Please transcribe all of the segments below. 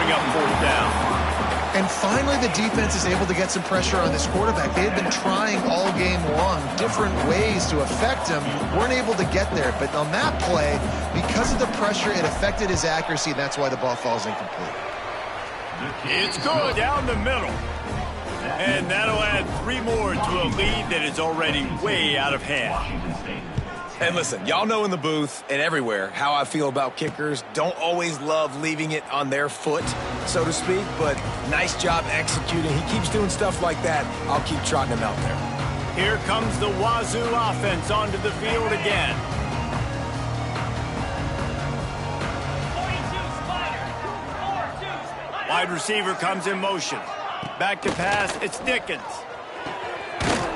bring up fourth down. And finally, the defense is able to get some pressure on this quarterback. They had been trying all game long different ways to affect him. Weren't able to get there. But on that play, because of the pressure, it affected his accuracy. And that's why the ball falls incomplete. It's good down the middle. And that'll add 3 more to a lead that is already way out of hand. And listen, y'all know in the booth and everywhere how I feel about kickers. Don't always love leaving it on their foot, so to speak, but nice job executing. He keeps doing stuff like that. I'll keep trotting him out there. Here comes the Wazoo offense onto the field again. Wide receiver comes in motion. Back to pass, it's Dickens.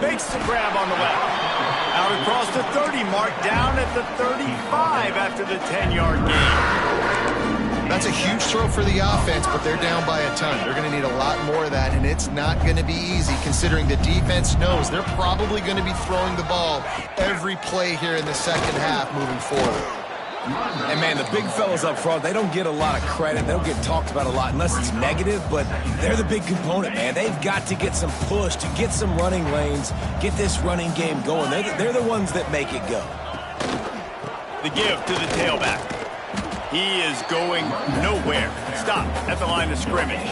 Makes the grab on the left. Out across the 30 mark, down at the 35 after the 10-yard gain. That's a huge throw for the offense, but they're down by a ton. They're going to need a lot more of that, and it's not going to be easy considering the defense knows they're probably going to be throwing the ball every play here in the second half moving forward. And, man, the big fellas up front, they don't get a lot of credit. They don't get talked about a lot unless it's negative, but they're the big component, man. They've got to get some push, to get some running lanes, get this running game going. They're the ones that make it go. The give to the tailback. He is going nowhere. Stop at the line of scrimmage.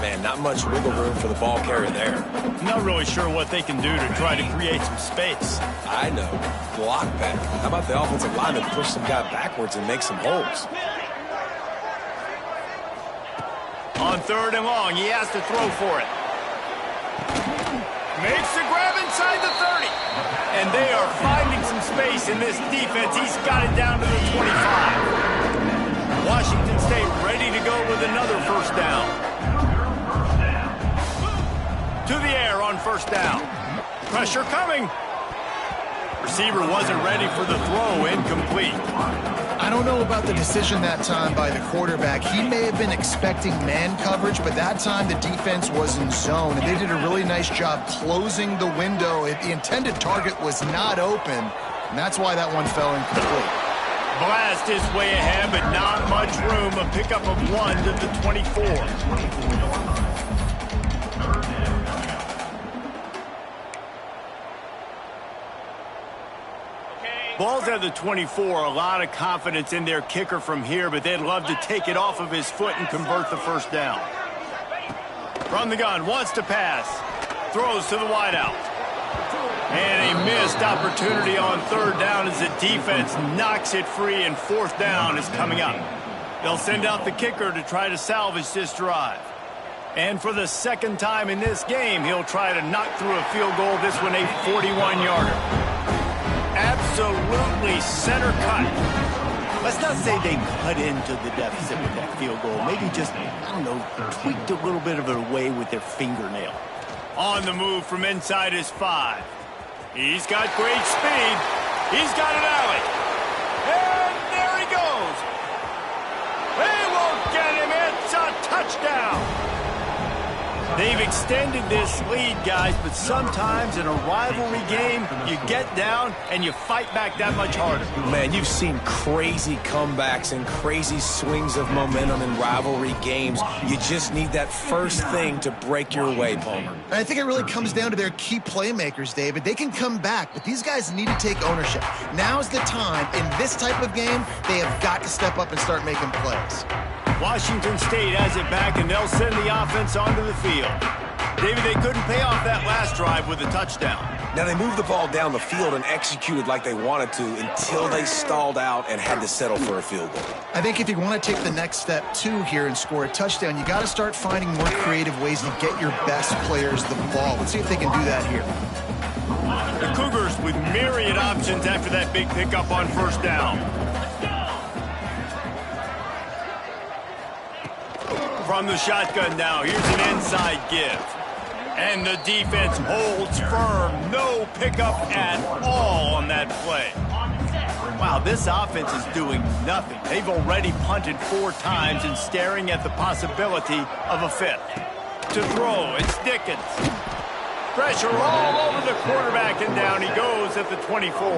Man, not much wiggle room for the ball carrier there. Not really sure what they can do to try to create some space. I know. Block back. How about the offensive lineman push some guy backwards and make some holes? On 3rd and long, he has to throw for it. Makes the grab inside the 30. And they are finding some space in this defense. He's got it down to the 25. Washington State ready to go with another first down. To the air on first down. Pressure coming. Receiver wasn't ready for the throw, incomplete. I don't know about the decision that time by the quarterback. He may have been expecting man coverage, but that time the defense was in zone, and they did a really nice job closing the window. The intended target was not open, and that's why that one fell incomplete. Blast is way ahead, but not much room. A pickup of 1 to the 24. Ball's at the 24. A lot of confidence in their kicker from here, but they'd love to take it off of his foot and convert the first down. From the gun, wants to pass. Throws to the wideout. And a missed opportunity on 3rd down as the defense knocks it free, and 4th down is coming up. They'll send out the kicker to try to salvage this drive. And for the 2nd time in this game, he'll try to knock through a field goal, this one a 41-yarder. Absolutely center cut. Let's not say they cut into the deficit with that field goal. Maybe just, I don't know, tweaked a little bit of it away with their fingernail. On the move from inside his 5. He's got great speed. He's got an alley. And there he goes. They won't get him. It's a touchdown. They've extended this lead, guys, but sometimes in a rivalry game, you get down and you fight back that much harder. Man, you've seen crazy comebacks and crazy swings of momentum in rivalry games. You just need that first thing to break your way, Palmer. And I think it really comes down to their key playmakers, David. They can come back, but these guys need to take ownership. Now's the time. In this type of game, they have got to step up and start making plays. Washington State has it back, and they'll send the offense onto the field. David, they couldn't pay off that last drive with a touchdown. Now, they moved the ball down the field and executed like they wanted to until they stalled out and had to settle for a field goal. I think if you want to take the next step, too, here and score a touchdown, you got to start finding more creative ways to get your best players the ball. Let's see if they can do that here. The Cougars with myriad options after that big pickup on first down. From the shotgun now, here's an inside give. And the defense holds firm. No pickup at all on that play. Wow, this offense is doing nothing. They've already punted 4 times and staring at the possibility of a 5th. To throw, it's Dickens. Pressure all over the quarterback, and down he goes at the 24.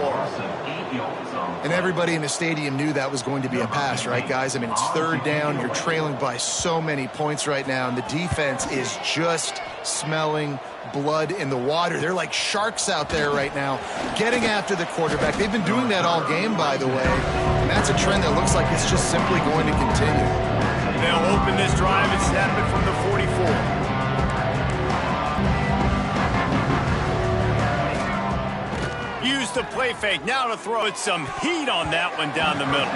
And everybody in the stadium knew that was going to be a pass, right, guys? I mean, it's third down. You're trailing by so many points right now, and the defense is just smelling blood in the water. They're like sharks out there right now, getting after the quarterback. They've been doing that all game, by the way, and that's a trend that looks like it's just simply going to continue. They'll open this drive and snap it from the 44. Use the play fake now to throw it some heat on that one down the middle.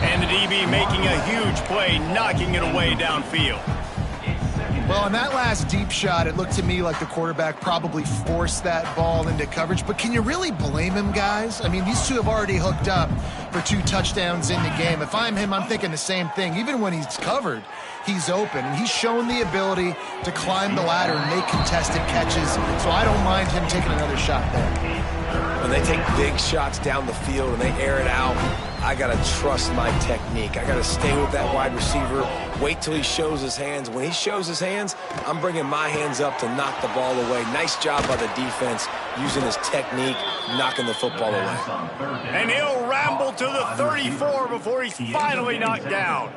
And the DB making a huge play, knocking it away downfield. Well, on that last deep shot, it looked to me like the quarterback probably forced that ball into coverage. But can you really blame him, guys? I mean, these two have already hooked up for 2 touchdowns in the game. If I'm him, I'm thinking the same thing. Even when he's covered, he's open. And he's shown the ability to climb the ladder and make contested catches. So I don't mind him taking another shot there. When they take big shots down the field and they air it out, I got to trust my technique. I got to stay with that wide receiver, wait till he shows his hands. When he shows his hands, I'm bringing my hands up to knock the ball away. Nice job by the defense using his technique, knocking the football away. And he'll ramble to the 34 before he's finally knocked down.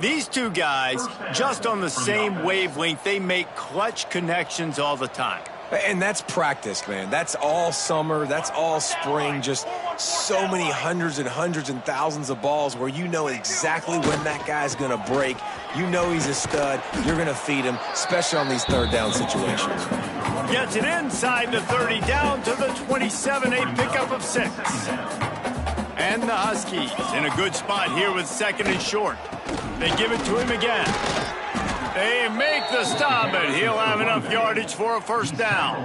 These two guys, just on the same wavelength, they make clutch connections all the time. And that's practice, man. That's all summer. That's all spring. Just so many hundreds and hundreds and thousands of balls where you know exactly when that guy's going to break. You know he's a stud. You're going to feed him, especially on these third down situations. Gets it inside the 30, down to the 27, a pickup of 6. And the Huskies in a good spot here with 2nd and short. They give it to him again. They make the stop, but he'll have enough yardage for a first down.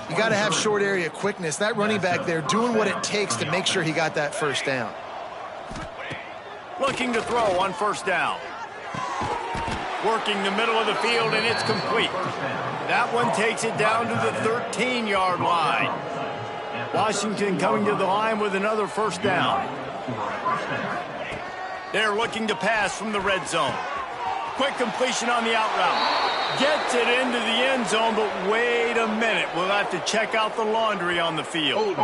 You got to have short area quickness. That running back there doing what it takes to make sure he got that first down. Looking to throw on first down. Working the middle of the field, and it's complete. That one takes it down to the 13-yard line. Washington coming to the line with another first down. They're looking to pass from the red zone. Quick completion on the out route. Gets it into the end zone, but wait a minute. We'll have to check out the laundry on the field.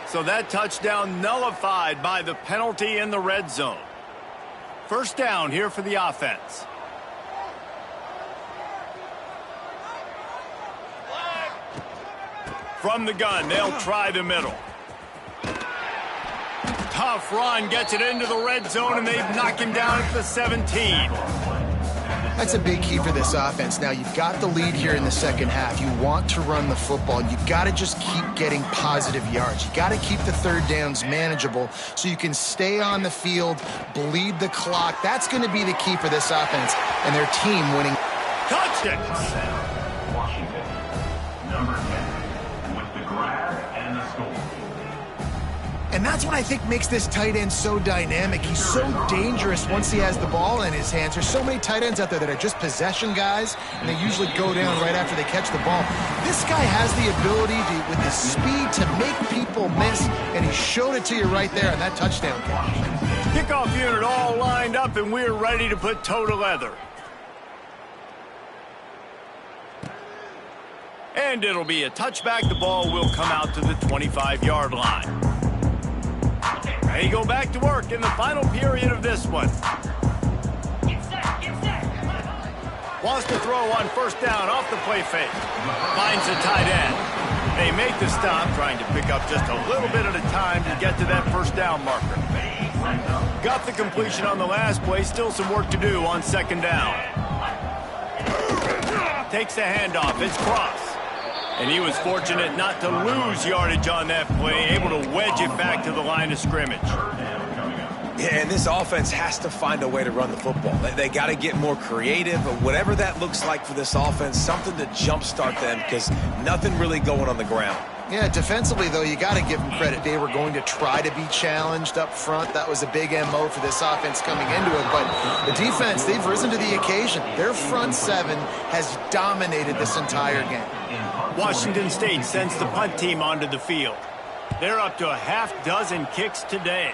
So that touchdown nullified by the penalty in the red zone. First down here for the offense. From the gun, they'll try the middle. Tough run, gets it into the red zone, and they've knocked him down at the 17. That's a big key for this offense. Now, you've got the lead here in the second half. You want to run the football. You've got to just keep getting positive yards. You got to keep the third downs manageable so you can stay on the field, bleed the clock. That's going to be the key for this offense and their team winning. Touchdown! Washington, number 10, with the grab and the score. And that's what I think makes this tight end so dynamic. He's so dangerous once he has the ball in his hands. There's so many tight ends out there that are just possession guys, and they usually go down right after they catch the ball. This guy has the ability to, with his speed, to make people miss, and he showed it to you right there on that touchdown catch. Kickoff unit all lined up, and we're ready to put toe to leather. And it'll be a touchback. The ball will come out to the 25-yard line. They go back to work in the final period of this one. Wants to throw on first down off the play fake. Finds the tight end. They make the stop, trying to pick up just a little bit at a time to get to that first down marker. Got the completion on the last play. Still some work to do on second down. Takes the handoff. It's Cross. And he was fortunate not to lose yardage on that play, able to wedge it back to the line of scrimmage. Yeah, and this offense has to find a way to run the football. They got to get more creative, but whatever that looks like for this offense, something to jumpstart them because nothing really going on the ground. Yeah, defensively, though, you got to give them credit. They were going to try to be challenged up front. That was a big MO for this offense coming into it. But the defense, they've risen to the occasion. Their front seven has dominated this entire game. Washington State sends the punt team onto the field. They're up to a half dozen kicks today.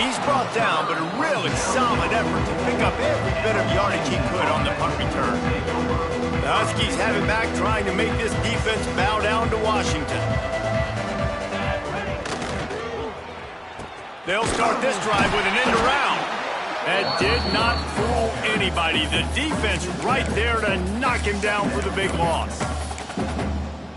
He's brought down, but a really solid effort to pick up every bit of yardage he could on the punt return. The Huskies have it back, trying to make this defense bow down to Washington. They'll start this drive with an end around. That did not fool anybody. The defense right there to knock him down for the big loss.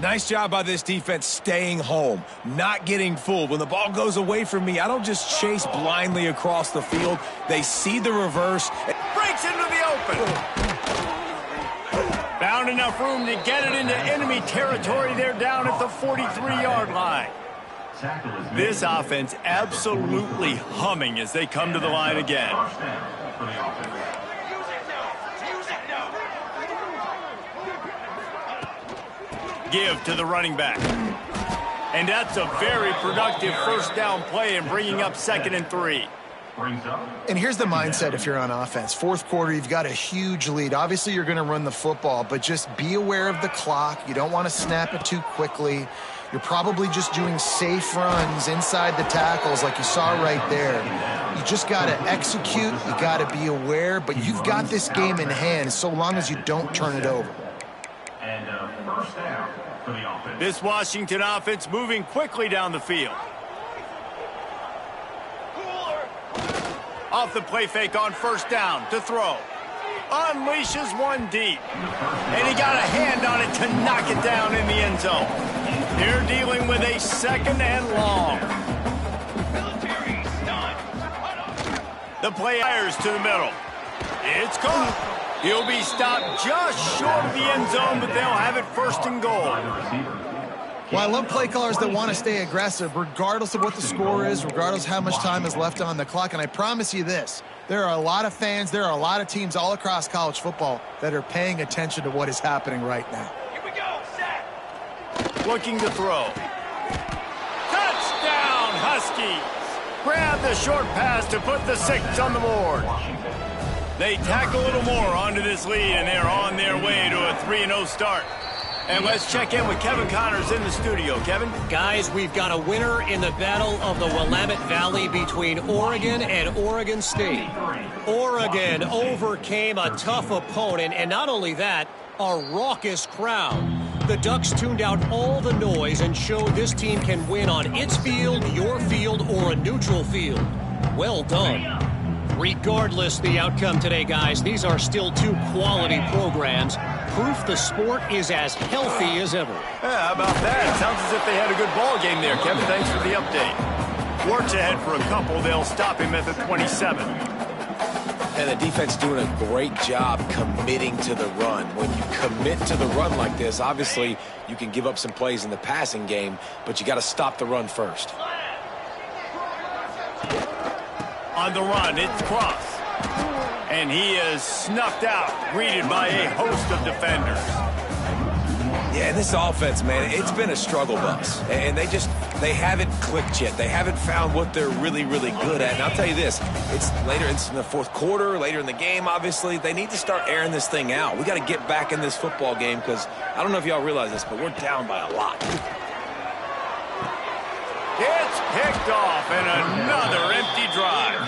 Nice job by this defense staying home, not getting fooled. When the ball goes away from me, I don't just chase blindly across the field. They see the reverse. Breaks into the open. Found enough room to get it into enemy territory. They're down at the 43-yard line. This offense absolutely humming as they come to the line again. Give to the running back. And that's a very productive first down play and bringing up 2nd and 3. And here's the mindset if you're on offense. Fourth quarter, you've got a huge lead. Obviously, you're going to run the football, but just be aware of the clock. You don't want to snap it too quickly. You're probably just doing safe runs inside the tackles like you saw right there. You just got to execute. You got to be aware, but you've got this game in hand so long as you don't turn it over. And first down for the offense. This Washington offense moving quickly down the field. Off the play fake on first down to throw. Unleashes one deep. And he got a hand on it to knock it down in the end zone. They're dealing with a 2nd and long. The play fires to the middle. It's caught. He'll be stopped just short of the end zone, but they'll have it 1st and goal. Well, I love play callers that want to stay aggressive regardless of what the score is, regardless of how much time is left on the clock. And I promise you this, there are a lot of fans, there are a lot of teams all across college football that are paying attention to what is happening right now. Here we go, set. Looking to throw. Touchdown, Huskies. Grab the short pass to put the 6 on the board. They tack a little more onto this lead, and they're on their way to a 3-0 start. And let's check in with Kevin Connors in the studio. Kevin? Guys, we've got a winner in the battle of the Willamette Valley between Oregon and Oregon State. Oregon overcame a tough opponent, and not only that, a raucous crowd. The Ducks tuned out all the noise and showed this team can win on its field, your field, or a neutral field. Well done. Regardless the outcome today, guys, these are still 2 quality programs. Proof the sport is as healthy as ever. Yeah, how about that? Sounds as if they had a good ball game there, Kevin. Thanks for the update. Works ahead for a couple. They'll stop him at the 27. And the defense doing a great job committing to the run. When you commit to the run like this, obviously you can give up some plays in the passing game, but you got to stop the run first. On the run, it's Cross. And he is snuffed out, greeted by a host of defenders. Yeah, this offense, man, it's been a struggle bus. And they haven't clicked yet. They haven't found what they're really, really good at. And I'll tell you this, it's later in the fourth quarter, later in the game, obviously. They need to start airing this thing out. We got to get back in this football game because I don't know if y'all realize this, but we're down by a lot. It's picked off and another empty drive.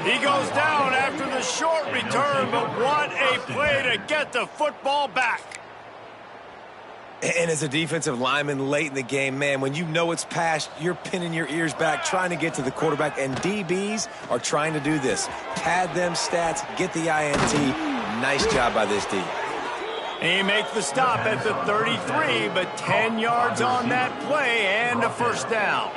He goes down after the short return, but what a play to get the football back. And as a defensive lineman late in the game, man, when you know it's past, you're pinning your ears back, trying to get to the quarterback, and DBs are trying to do this. Pad them stats, get the INT. Nice job by this D. He makes the stop at the 33, but 10 yards on that play and a first down.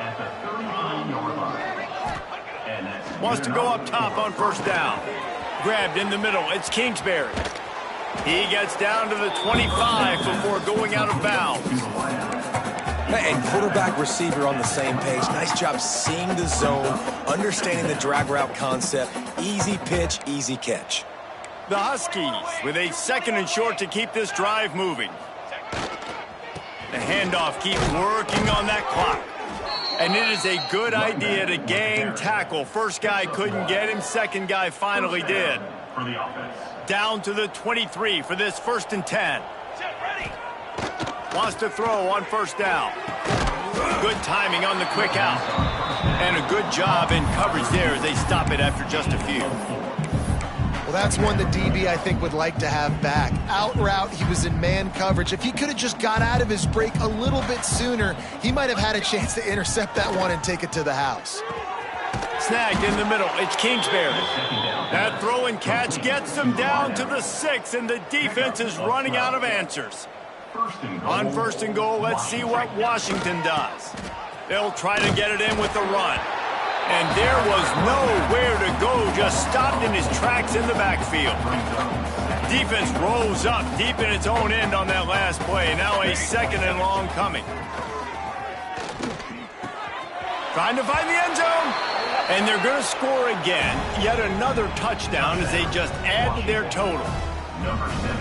Wants to go up top on first down. Grabbed in the middle. It's Kingsbury. He gets down to the 25 before going out of bounds. And quarterback receiver on the same page. Nice job seeing the zone, understanding the drag route concept. Easy pitch, easy catch. The Huskies with a 2nd and short to keep this drive moving. The handoff keeps working on that clock. And it is a good idea to gang tackle. First guy couldn't get him. Second guy finally did. Down to the 23 for this 1st and 10. Wants to throw on first down. Good timing on the quick out. And a good job in coverage there as they stop it after just a few. Well, that's one the DB, I think, would like to have back. Out route, he was in man coverage. If he could have just got out of his break a little bit sooner, he might have had a chance to intercept that one and take it to the house. Snagged in the middle. It's Kingsbury. That throw and catch gets them down to the 6, and the defense is running out of answers. On first and goal, let's see what Washington does. They'll try to get it in with the run. And there was nowhere to go, just stopped in his tracks in the backfield. Defense rolls up deep in its own end on that last play. Now a 2nd and long coming. Trying to find the end zone. And they're going to score again. Yet another touchdown as they just add to their total.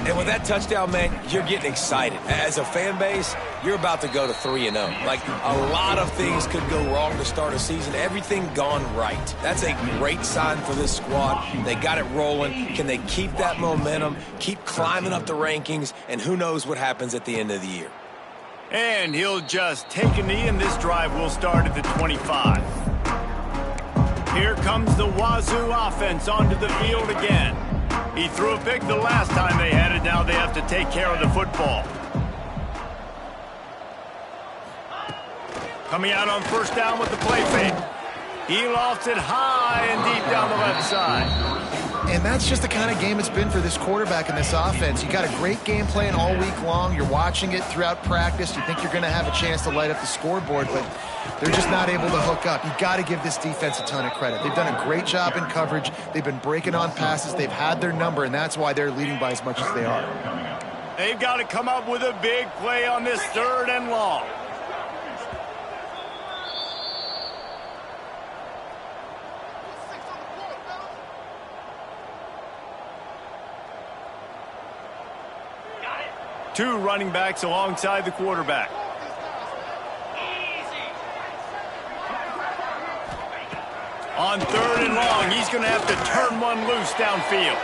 And with that touchdown, man, you're getting excited. As a fan base, you're about to go to 3-0. Like, a lot of things could go wrong to start a season. Everything gone right. That's a great sign for this squad. They got it rolling. Can they keep that momentum, keep climbing up the rankings, and who knows what happens at the end of the year. And he'll just take a knee, and this drive will start at the 25. Here comes the Wazoo offense onto the field again. He threw a pick the last time they had it. Now they have to take care of the football. Coming out on first down with the play fake. He lofts it high and deep down the left side. And that's just the kind of game it's been for this quarterback in this offense. You got a great game plan all week long. You're watching it throughout practice. You think you're going to have a chance to light up the scoreboard, but they're just not able to hook up. You got to give this defense a ton of credit. They've done a great job in coverage. They've been breaking on passes. They've had their number, and that's why they're leading by as much as they are. They've got to come up with a big play on this 3rd and long. Two running backs alongside the quarterback. On 3rd and long, he's going to have to turn one loose downfield.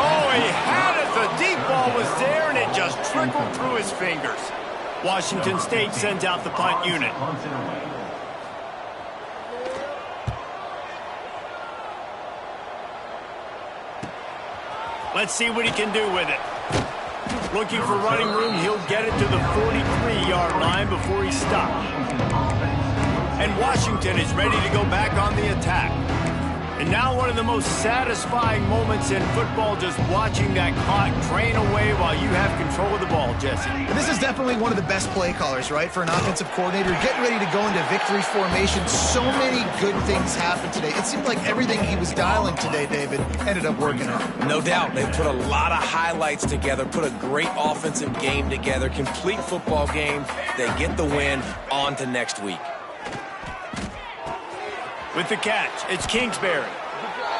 Oh, he had it. The deep ball was there, and it just trickled through his fingers. Washington State sends out the punt unit. Let's see what he can do with it. Looking for running room, he'll get it to the 43-yard line before he stops. And Washington is ready to go back on the attack. And now one of the most satisfying moments in football, just watching that clock drain away while you have control of the ball, Jesse. And this is definitely one of the best play callers, right, for an offensive coordinator. Getting ready to go into victory formation. So many good things happened today. It seemed like everything he was dialing today, David, ended up working out. No doubt. They put a lot of highlights together, put a great offensive game together, complete football game. They get the win. On to next week. With the catch, it's Kingsbury.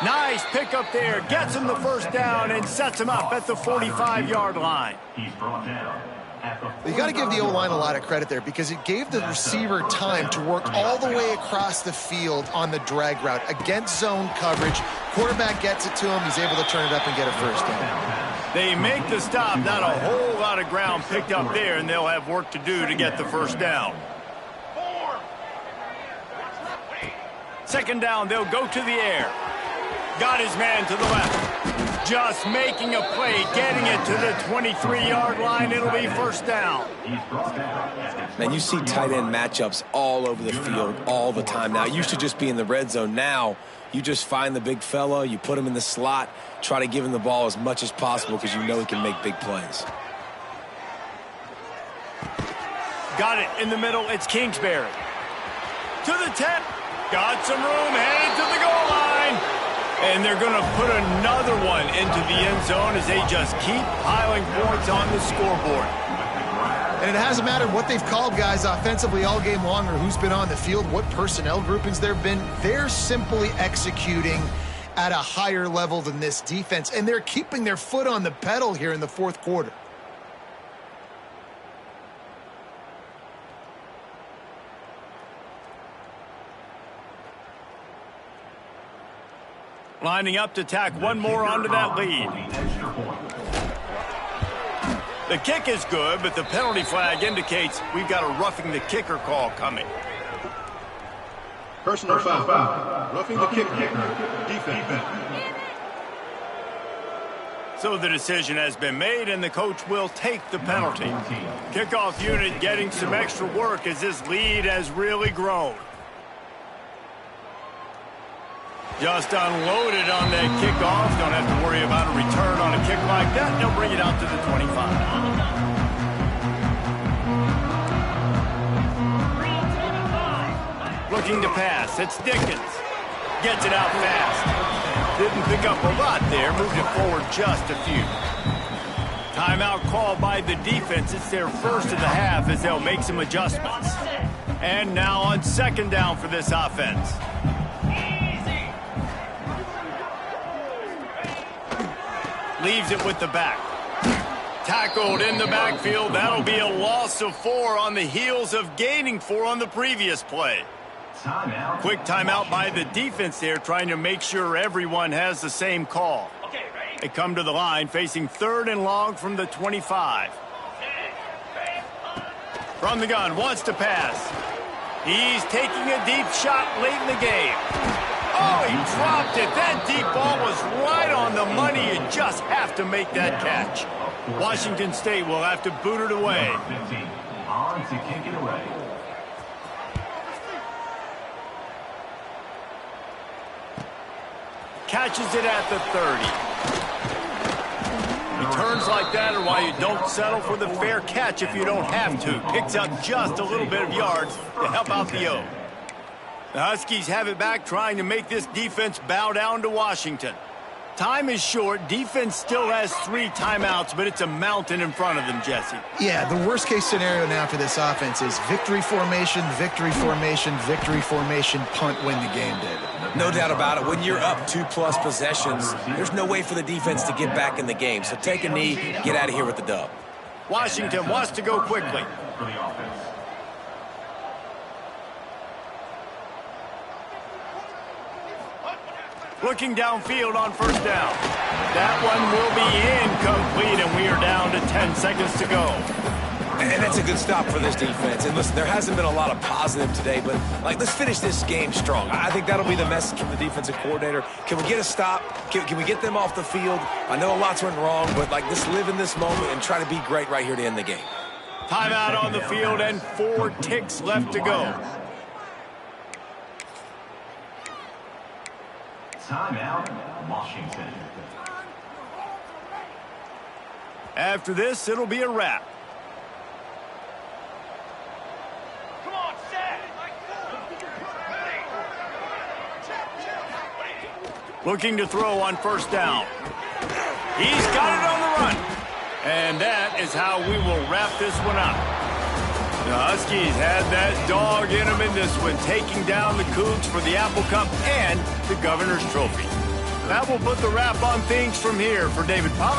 Nice pickup there. Gets him the first down and sets him up at the 45-yard line. He's brought down. You got to give the O-line a lot of credit there because it gave the receiver time to work all the way across the field on the drag route against zone coverage. Quarterback gets it to him. He's able to turn it up and get a first down. They make the stop. Not a whole lot of ground picked up there, and they'll have work to do to get the first down. 2nd down, they'll go to the air. Got his man to the left. Just making a play, getting it to the 23-yard line. It'll be first down. Man, you see tight end matchups all over the field all the time now. It used to just be in the red zone. Now you just find the big fella, you put him in the slot, try to give him the ball as much as possible because you know he can make big plays. Got it in the middle. It's Kingsbury. To the 10. Got some room, headed to the goal line. And they're going to put another one into the end zone as they just keep piling points on the scoreboard. And it hasn't mattered what they've called guys offensively all game long or who's been on the field, what personnel groupings there have been. They're simply executing at a higher level than this defense, and they're keeping their foot on the pedal here in the 4th quarter. Lining up to tack one more onto that lead. The kick is good, but the penalty flag indicates we've got a roughing the kicker call coming. Personal foul. Roughing the kicker. Defense. So the decision has been made, and the coach will take the penalty. Kickoff unit getting some extra work as this lead has really grown. Just unloaded on that kickoff. Don't have to worry about a return on a kick like that. They'll bring it out to the 25. Looking to pass. It's Dickens. Gets it out fast. Didn't pick up a lot there. Moved it forward just a few. Timeout called by the defense. It's their first of the half as they'll make some adjustments. And now on second down for this offense. Leaves it with the back. Tackled in the backfield. That'll be a loss of 4 on the heels of gaining 4 on the previous play. Quick timeout by the defense there, trying to make sure everyone has the same call. They come to the line facing 3rd and long from the 25. From the gun, wants to pass. He's taking a deep shot late in the game. Oh, he dropped it. That deep ball was right on the money. You just have to make that catch. Washington State will have to boot it away. On to kick it away. Catches it at the 30. Returns like that are why you don't settle for the fair catch if you don't have to. Picks up just a little bit of yards to help out the O. The Huskies have it back, trying to make this defense bow down to Washington. Time is short. Defense still has 3 timeouts, but it's a mountain in front of them, Jesse. Yeah, the worst-case scenario now for this offense is victory formation, victory formation, victory formation, punt, win the game, David. No doubt about it. When you're up 2+ possessions, there's no way for the defense to get back in the game. So take a knee, get out of here with the dub. Washington wants to go quickly. For the offense. Looking downfield on first down. That one will be incomplete, and we are down to 10 seconds to go. And that's a good stop for this defense. And listen, there hasn't been a lot of positive today, but let's finish this game strong. I think that'll be the message from the defensive coordinator. Can we get a stop? Can we get them off the field? I know a lot's went wrong, but let's live in this moment and try to be great right here to end the game. Timeout on the field and 4 ticks left to go. Timeout, Washington. After this, it'll be a wrap. Looking to throw on first down. He's got it on the run. And that is how we will wrap this one up. The Huskies had that dog in them in this one, taking down the Cougs for the Apple Cup and the Governor's Trophy. That will put the wrap on things from here. For David Pollack.